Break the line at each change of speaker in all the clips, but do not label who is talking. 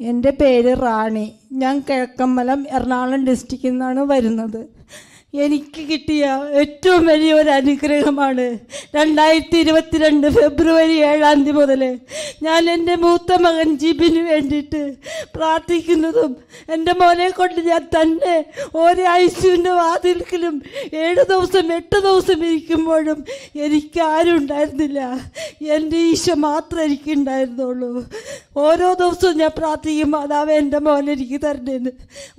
എൻ്റെ പേര് റാണി. ഞാൻ കിഴക്കമ്പലം എറണാകുളം ഡിസ്ട്രിക്റ്റിൽ നിന്നാണ് വരുന്നത്. എനിക്ക് കിട്ടിയ ഏറ്റവും വലിയൊരു അനുഗ്രഹമാണ് 2022 ഫെബ്രുവരി 7 മുതൽ ഞാൻ എൻ്റെ മൂത്ത മകൻ ജിബിന് വേണ്ടിയിട്ട് പ്രാർത്ഥിക്കുന്നതും എൻ്റെ മോനെ കൊണ്ട് ഞാൻ തന്നെ ഓരോ ഐസിയുവിൻ്റെ വാതിൽക്കലും 7 ദിവസം 8 ദിവസം ഇരിക്കുമ്പോഴും എനിക്ക് ആരും ഉണ്ടായിരുന്നില്ല. എൻ്റെ ഈശോ മാത്രമേ എനിക്കുണ്ടായിരുന്നുള്ളൂ. ഓരോ ദിവസവും ഞാൻ പ്രാർത്ഥിക്കും, അതാവേ എൻ്റെ മോനെ എനിക്ക് തരേണ്ടതെന്ന്.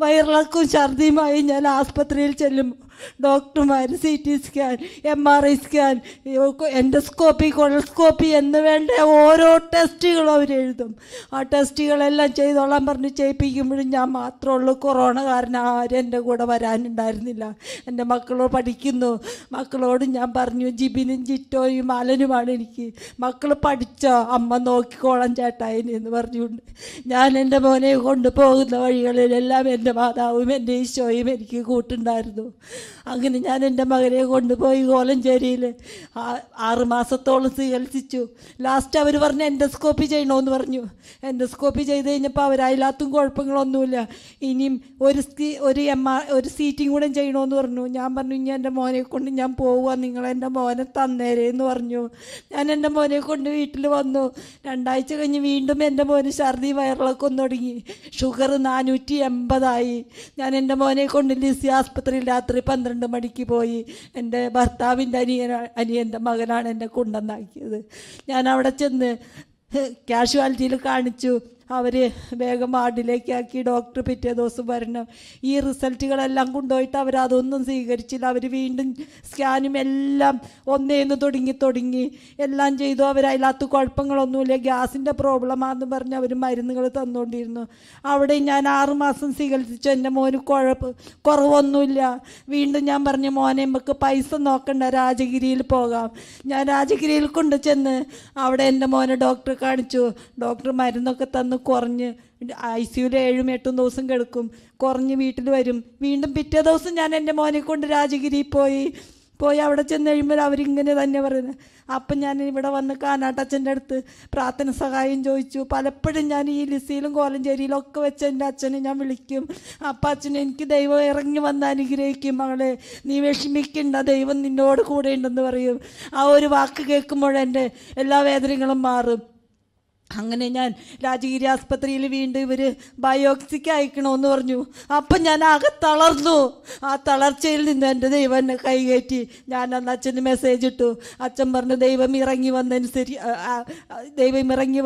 വയറിളക്കും ഛർദിയുമായി ഞാൻ ആസ്പത്രിയിൽ ചെല്ലുമ്പോൾ ഡോക്ടർമാർ CT scan, MRI scan, endoscopy, colonoscopy എന്ന് വേണ്ട ഓരോ ടെസ്റ്റുകളും അവരെഴുതും. ആ ടെസ്റ്റുകളെല്ലാം ചെയ്തോളാൻ പറഞ്ഞ് ചെയ്യിപ്പിക്കുമ്പോഴും ഞാൻ മാത്രമേ ഉള്ളൂ കൊറോണ കാരണം ആരും എൻ്റെ കൂടെ വരാനുണ്ടായിരുന്നില്ല. എൻ്റെ മക്കളോട് പഠിക്കുന്നു. മക്കളോട് ഞാൻ പറഞ്ഞു, ജിബിനും ജിറ്റോയും അലനുമാണ് എനിക്ക്. മക്കൾ പഠിച്ചോ, അമ്മ നോക്കിക്കോളാം ചേട്ടായിന് എന്ന് പറഞ്ഞുകൊണ്ട് ഞാൻ എൻ്റെ മോനെ കൊണ്ടുപോകുന്ന വഴികളിലെല്ലാം എൻ്റെ മാതാവും എൻ്റെ ഈശോയും എനിക്ക് കൂട്ടുണ്ടായിരുന്നു. അങ്ങനെ ഞാൻ എൻ്റെ മകനെ കൊണ്ടുപോയി കോലഞ്ചേരിയിൽ 6 മാസത്തോളം ചികിത്സിച്ചു. ലാസ്റ്റ് അവർ പറഞ്ഞു എൻഡോസ്കോപ്പി ചെയ്യണമെന്ന് പറഞ്ഞു. എൻഡോസ്കോപ്പി ചെയ്ത് കഴിഞ്ഞപ്പോൾ അവരതിലാത്തും കുഴപ്പങ്ങളൊന്നുമില്ല. ഇനിയും ഒരു സീറ്റിംഗ് കൂടെ ചെയ്യണമെന്ന് പറഞ്ഞു. ഞാൻ പറഞ്ഞു, ഇനി എൻ്റെ മോനെ കൊണ്ട് ഞാൻ പോവുക, നിങ്ങൾ എൻ്റെ മോനെ തന്നേരേ എന്ന് പറഞ്ഞു. ഞാൻ എൻ്റെ മോനെ കൊണ്ട് വീട്ടിൽ വന്നു. 2 ആഴ്ച കഴിഞ്ഞ് വീണ്ടും എൻ്റെ മോന് ഛർദി വയറിളക്കം തുടങ്ങി. ഷുഗർ 480 ഞാൻ എൻ്റെ മോനെ കൊണ്ട് ലിസി ആസ്പത്രിയിൽ രാത്രി 12 മണിക്ക് പോയി. എൻ്റെ ഭർത്താവിൻ്റെ അനിയൻ്റെ മകനാണ് എന്നെ കൊണ്ടുവന്നാക്കിയത്. ഞാൻ അവിടെ ചെന്ന് കാഷ്വാലിറ്റിയിൽ കാണിച്ചു. അവർ വേഗം വാർഡിലേക്ക് ആക്കി. ഡോക്ടർ പിറ്റേ ദിവസം വരണം. ഈ റിസൾട്ടുകളെല്ലാം കൊണ്ടുപോയിട്ട് അവരതൊന്നും സ്വീകരിച്ചില്ല. അവർ വീണ്ടും സ്കാനും എല്ലാം ഒന്നേന്ന് തുടങ്ങി എല്ലാം ചെയ്തു. അവരതിനകത്ത് കുഴപ്പങ്ങളൊന്നുമില്ല, ഗ്യാസിൻ്റെ പ്രോബ്ലമാണെന്ന് പറഞ്ഞ് അവർ മരുന്നുകൾ തന്നുകൊണ്ടിരുന്നു. അവിടെ ഞാൻ 6 മാസം ചികിത്സിച്ചു. എൻ്റെ മോന് കുറവൊന്നുമില്ല. വീണ്ടും ഞാൻ പറഞ്ഞു, മോനെ നമുക്ക് പൈസ നോക്കണ്ട, രാജഗിരിയിൽ പോകാം. ഞാൻ രാജഗിരിയിൽ കൊണ്ട് ചെന്ന് അവിടെ എൻ്റെ മോനെ ഡോക്ടറെ കാണിച്ചു. ഡോക്ടർ മരുന്നൊക്കെ തന്നു. കുറഞ്ഞ് ICUയിൽ 7-8 ദിവസം കിടക്കും. കുറഞ്ഞ് വീട്ടിൽ വരും. വീണ്ടും പിറ്റേ ദിവസം ഞാൻ എൻ്റെ മോനെ കൊണ്ട് രാജഗിരിയിൽ പോയി അവിടെ ചെന്ന് കഴിയുമ്പോൾ അവരിങ്ങനെ തന്നെ പറയുന്നത്. അപ്പം ഞാൻ ഇവിടെ വന്ന് കാനാട്ടച്ഛൻ്റെ അടുത്ത് പ്രാർത്ഥന സഹായം ചോദിച്ചു. പലപ്പോഴും ഞാൻ ഈ ലിസിയിലും കോലഞ്ചേരിയിലും ഒക്കെ വെച്ച് എൻ്റെ അച്ഛനെ ഞാൻ വിളിക്കും. അപ്പം അച്ഛനെ എനിക്ക് ദൈവം ഇറങ്ങി വന്ന് അനുഗ്രഹിക്കും. മകളെ നീ വിഷമിക്കണ്ട, ദൈവം നിന്നോട് കൂടെ ഉണ്ടെന്ന് പറയും. ആ ഒരു വാക്ക് കേൾക്കുമ്പോഴെൻ്റെ എല്ലാ വേദനകളും മാറും. അങ്ങനെ ഞാൻ രാജഗിരി ആസ്പത്രിയിൽ വീണ്ടും ഇവർ ബയോപ്സിക്ക് അയക്കണമെന്ന് പറഞ്ഞു. അപ്പം ഞാൻ ആകെ തളർന്നു. ആ തളർച്ചയിൽ നിന്ന് എൻ്റെ ദൈവം എന്നെ കൈകയറ്റി. ഞാൻ അന്ന് അച്ഛന് മെസ്സേജ് ഇട്ടു. അച്ഛൻ പറഞ്ഞു, ദൈവം ഇറങ്ങി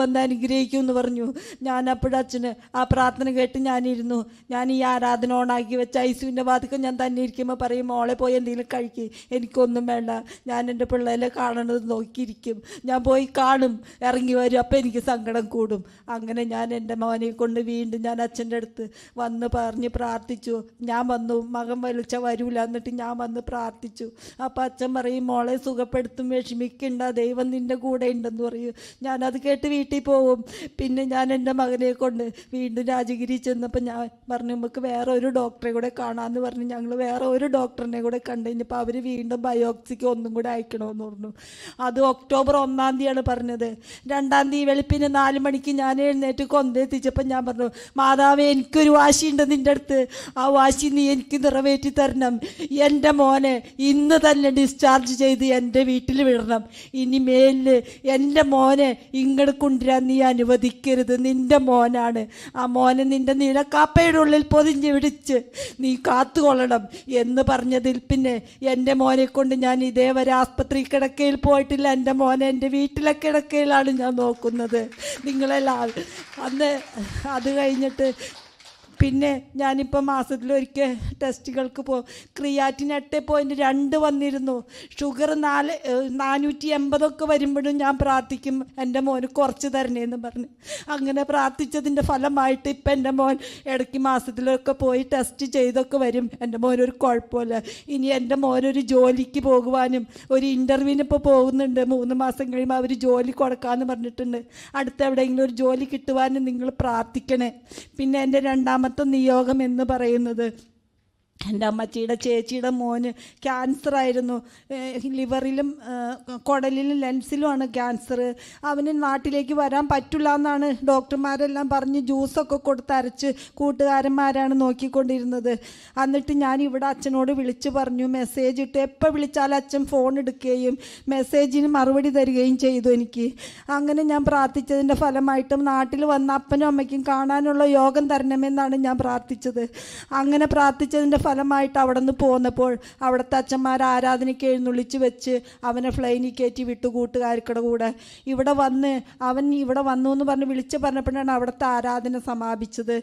വന്ന് അനുഗ്രഹിക്കും എന്ന് പറഞ്ഞു. ഞാൻ അപ്പോഴച്ഛന് ആ പ്രാർത്ഥന കേട്ട് ഞാനിരുന്നു. ഞാൻ ഈ ആരാധന ഓണാക്കി വെച്ച ICUവിൻ്റെ വാതിൽക്ക് ഞാൻ തന്നെ ഇരിക്കുമ്പോൾ പറയും, മോളെ പോയി എന്തെങ്കിലും കഴിക്കുക, എനിക്കൊന്നും വേണ്ട, ഞാൻ എൻ്റെ പിള്ളേരെ കാണണത് നോക്കിയിരിക്കും. ഞാൻ പോയി കാണും, ഇറങ്ങി വരും, അപ്പം എനിക്ക് സങ്കടം കൂടും. അങ്ങനെ ഞാൻ എൻ്റെ മോനെ കൊണ്ട് വീണ്ടും ഞാൻ അച്ഛൻ്റെ അടുത്ത് വന്ന് പറഞ്ഞ് പ്രാർത്ഥിച്ചു. ഞാൻ വന്നു, മകൻ വിളിച്ചാൽ വരൂല, എന്നിട്ട് ഞാൻ വന്ന് പ്രാർത്ഥിച്ചു. അപ്പം അച്ഛൻ പറയും, മോളെ സുഖപ്പെടുത്തും, വിഷമിക്കണ്ട, ദൈവം നിൻ്റെ കൂടെ ഉണ്ടെന്ന് പറയും. ഞാനത് കേട്ട് വീട്ടിൽ പോവും. പിന്നെ ഞാൻ എൻ്റെ മകനെ കൊണ്ട് വീണ്ടും രാജഗിരി ചെന്നപ്പോൾ ഞാൻ പറഞ്ഞു, നമുക്ക് വേറെ ഒരു ഡോക്ടറെ കൂടെ കാണാമെന്ന് പറഞ്ഞ് ഞങ്ങൾ വേറെ ഒരു ഡോക്ടറിനെ കൂടെ കണ്ടു കഴിഞ്ഞപ്പോൾ അവർ വീണ്ടും ബയോപ്സിക്ക് ഒന്നും കൂടെ അയക്കണമെന്ന് പറഞ്ഞു. അത് ഒക്ടോബർ 1 തീയതിയാണ് പറഞ്ഞത്. 2 തീയതി വെളുപ്പിന് 4 മണിക്ക് ഞാൻ എഴുന്നേറ്റ് കൊന്തെത്തിച്ചപ്പോൾ ഞാൻ പറഞ്ഞു, മാതാവേ എനിക്കൊരു വാശിയുണ്ട് നിൻ്റെ അടുത്ത്, ആ വാശി നീ എനിക്ക് നിറവേറ്റി തരണം. എൻ്റെ മോനെ ഇന്ന് തന്നെ ഡിസ്ചാർജ് ചെയ്ത് എൻ്റെ വീട്ടിൽ വിടണം. ഇനി മേലിൽ എൻ്റെ മോനെ ഇങ്ങോട്ട് കൊണ്ടുവരാൻ നീ അനുവദിക്കരുത്. നിൻ്റെ മോനാണ്, ആ മോനെ നിൻ്റെ നീലക്കാപ്പയുടെ ഉള്ളിൽ പൊതിഞ്ഞ് പിടിച്ച് നീ കാത്തുകൊള്ളണം എന്ന് പറഞ്ഞതിൽ പിന്നെ എൻ്റെ മോനെ കൊണ്ട് ഞാൻ ഇതേവരെ ആസ്പത്രി കിടക്കയിൽ പോയിട്ടില്ല. എൻ്റെ മോനെ എൻ്റെ വീട്ടിലെ കിടക്കയിലാണ് ഞാൻ നോക്കുന്നത്. നിങ്ങളെല്ലാം അന്ന് അത് കഴിഞ്ഞിട്ട് പിന്നെ ഞാനിപ്പോൾ മാസത്തിലൊരിക്കൽ ടെസ്റ്റുകൾക്ക് ക്രിയാറ്റിൻ 8.2 വന്നിരുന്നു. ഷുഗർ 480 വരുമ്പോഴും ഞാൻ പ്രാർത്ഥിക്കും, എൻ്റെ മോന് കുറച്ച് തരണേന്ന് പറഞ്ഞ്. അങ്ങനെ പ്രാർത്ഥിച്ചതിൻ്റെ ഫലമായിട്ട് ഇപ്പം എൻ്റെ മോൻ ഇടയ്ക്ക് മാസത്തിലൊക്കെ പോയി ടെസ്റ്റ് ചെയ്തൊക്കെ വരും. എൻ്റെ മോനൊരു കുഴപ്പമില്ല. ഇനി എൻ്റെ മോനൊരു ജോലിക്ക് പോകുവാനും ഒരു ഇൻ്റർവ്യൂവിന് ഇപ്പോൾ പോകുന്നുണ്ട്. 3 മാസം കഴിയുമ്പോൾ അവർ ജോലി കൊടുക്കാമെന്ന് പറഞ്ഞിട്ടുണ്ട്. അടുത്ത എവിടെയെങ്കിലും ഒരു ജോലി കിട്ടുവാനും നിങ്ങൾ പ്രാർത്ഥിക്കണേ. പിന്നെ എൻ്റെ രണ്ടാമത്തെ നിയോഗം എന്ന് പറയുന്നത്, എൻ്റെ അമ്മച്ചിയുടെ ചേച്ചിയുടെ മോന് ക്യാൻസറായിരുന്നു. ലിവറിലും കുടലിലും ലെൻസിലുമാണ് ക്യാൻസർ. അവന് നാട്ടിലേക്ക് വരാൻ പറ്റില്ല എന്നാണ് ഡോക്ടർമാരെല്ലാം പറഞ്ഞ് ജ്യൂസൊക്കെ കൊടുത്തരച്ച് കൂട്ടുകാരന്മാരാണ് നോക്കിക്കൊണ്ടിരുന്നത്. എന്നിട്ട് ഞാൻ ഇവിടെ അച്ഛനോട് വിളിച്ച് പറഞ്ഞു, മെസ്സേജ് ഇട്ട് എപ്പോൾ വിളിച്ചാലും അച്ഛൻ ഫോൺ എടുക്കുകയും മെസ്സേജിന് മറുപടി തരികയും ചെയ്തു എനിക്ക്. അങ്ങനെ ഞാൻ പ്രാർത്ഥിച്ചതിൻ്റെ ഫലമായിട്ടും നാട്ടിൽ വന്ന അപ്പനും അമ്മയ്ക്കും കാണാനുള്ള യോഗം തരണമെന്നാണ് ഞാൻ പ്രാർത്ഥിച്ചത്. അങ്ങനെ പ്രാർത്ഥിച്ചതിൻ്റെ ഫലമായിട്ട് അവിടെ നിന്ന് പോന്നപ്പോൾ അവിടുത്തെ അച്ഛന്മാർ ആരാധനയ്ക്ക് എഴുന്നള്ളിച്ച് വെച്ച് അവനെ ഫ്ലൈനിൽ കയറ്റി വിട്ടു കൂട്ടുകാർക്കുടെ കൂടെ. അവൻ ഇവിടെ വന്നു എന്ന് പറഞ്ഞ് വിളിച്ച് പറഞ്ഞപ്പോഴാണ് അവിടുത്തെ ആരാധന സമാപിച്ചത്.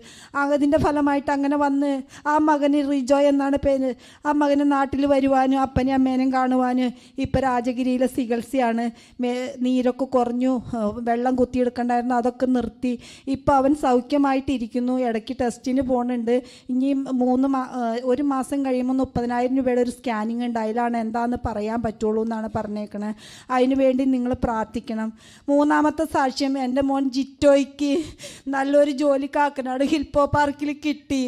അതിൻ്റെ ഫലമായിട്ട് അങ്ങനെ വന്ന് ആ മകന് റിജോ എന്നാണ് പേര്. ആ മകന് നാട്ടിൽ വരുവാനും അപ്പനെയും അമ്മേനെയും കാണുവാനും ഇപ്പം രാജഗിരിയിലെ ചികിത്സയാണ്. നീരൊക്കെ കുറഞ്ഞു, വെള്ളം കുത്തിയെടുക്കണ്ടായിരുന്നു, അതൊക്കെ നിർത്തി. ഇപ്പം അവൻ സൗഖ്യമായിട്ടിരിക്കുന്നു. ഇടയ്ക്ക് ടെസ്റ്റിന് പോകുന്നുണ്ട്. ഇനി 1 മാസം കഴിയുമ്പോൾ 30,000 രൂപയുടെ ഒരു സ്കാനിങ് ഉണ്ട്. അതിലാണ് എന്താണെന്ന് പറയാൻ പറ്റുള്ളൂ എന്നാണ് പറഞ്ഞേക്കണേ. അതിന് വേണ്ടി നിങ്ങൾ പ്രാർത്ഥിക്കണം. 3-ാമത്തെ സാക്ഷ്യം, എൻ്റെ മോൻ ജിറ്റോയ്ക്ക് നല്ലൊരു ജോലി കാക്കനാട് ഹിൽപ്പോ പാർക്കിൽ കിട്ടി.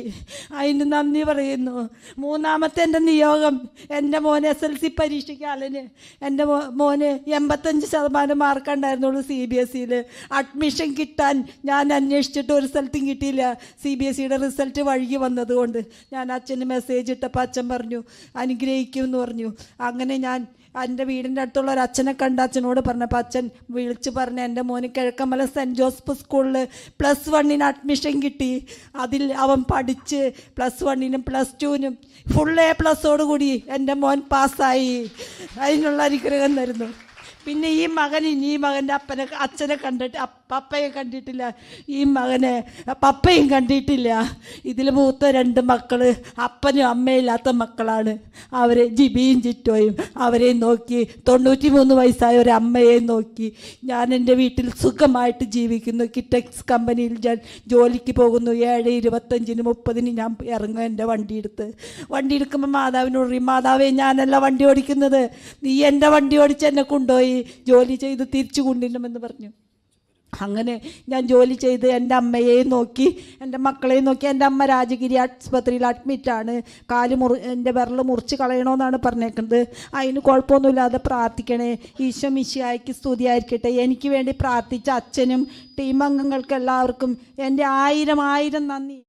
അതിന് നന്ദി പറയുന്നു. 3-ാമത്തെ എൻ്റെ നിയോഗം, എൻ്റെ മോൻ SLC പരീക്ഷയ്ക്ക് അലന് എൻ്റെ മോന് 85% മാർക്കുണ്ടായിരുന്നുള്ളൂ CBSEയിൽ. അഡ്മിഷൻ കിട്ടാൻ ഞാൻ അന്വേഷിച്ചിട്ട് ഒരു സ്ഥലത്തും കിട്ടിയില്ല. CBSEയുടെ റിസൾട്ട് വഴുകി വന്നതുകൊണ്ട് ഞാൻ അച്ഛന് മെസ്സേജ് ഇട്ടപ്പോൾ അച്ഛൻ പറഞ്ഞു അനുഗ്രഹിക്കും എന്ന് പറഞ്ഞു. അങ്ങനെ ഞാൻ എൻ്റെ വീടിൻ്റെ അടുത്തുള്ള ഒരു അച്ഛനെ കണ്ട് അച്ഛനോട് പറഞ്ഞപ്പോൾ അച്ഛൻ വിളിച്ച് പറഞ്ഞ് എൻ്റെ മോന് കിഴക്കമല സെൻറ്റ് ജോസഫ് സ്കൂളിൽ +1 അഡ്മിഷൻ കിട്ടി. അതിൽ അവൻ പഠിച്ച് +1 +2 ഫുൾ A+ കൂടി എൻ്റെ മോൻ പാസ്സായി. അതിനുള്ള അനുഗ്രഹം തരുന്നു. പിന്നെ ഈ മകൻ്റെ അച്ഛനെ കണ്ടിട്ട് പപ്പയെ കണ്ടിട്ടില്ല, ഈ മകനെ പപ്പയും കണ്ടിട്ടില്ല. ഇതിൽ മൂത്ത 2 മക്കൾ അപ്പനും അമ്മയില്ലാത്ത മക്കളാണ്. അവർ ജിബിയും ജിറ്റോയും അവരെയും നോക്കി 93 വയസ്സായ ഒരു അമ്മയെയും നോക്കി ഞാൻ എൻ്റെ വീട്ടിൽ സുഖമായിട്ട് ജീവിക്കുന്നു. കിറ്റക്സ് കമ്പനിയിൽ ഞാൻ ജോലിക്ക് പോകുന്നു. 7:25 30 ഞാൻ ഇറങ്ങും എൻ്റെ വണ്ടി എടുക്കുമ്പോൾ മാതാവിനോട് പറയും, മാതാവേ ഞാനല്ല വണ്ടി ഓടിക്കുന്നത്, നീ എൻ്റെ വണ്ടി ഓടിച്ച് എന്നെ കൊണ്ടുപോയി ജോലി ചെയ്ത് തിരിച്ചു കൊണ്ടുവരണമെന്ന് പറഞ്ഞു. അങ്ങനെ ഞാൻ ജോലി ചെയ്ത് എൻ്റെ അമ്മയെയും നോക്കി എൻ്റെ മക്കളെയും നോക്കി. എൻ്റെ അമ്മ രാജഗിരി ആശുപത്രിയിൽ അഡ്മിറ്റാണ്. എൻ്റെ വിരൽ മുറിച്ച് കളയണമെന്നാണ് പറഞ്ഞേക്കുന്നത്. അതിന് കുഴപ്പമൊന്നുമില്ലാതെ പ്രാർത്ഥിക്കണേ. ഈശോ മിശിഹായ്ക്ക് സ്തുതിയായിരിക്കട്ടെ. എനിക്ക് വേണ്ടി പ്രാർത്ഥിച്ച അച്ഛനും ടീം അംഗങ്ങൾക്ക് എല്ലാവർക്കും എൻ്റെ 1000 നന്ദി.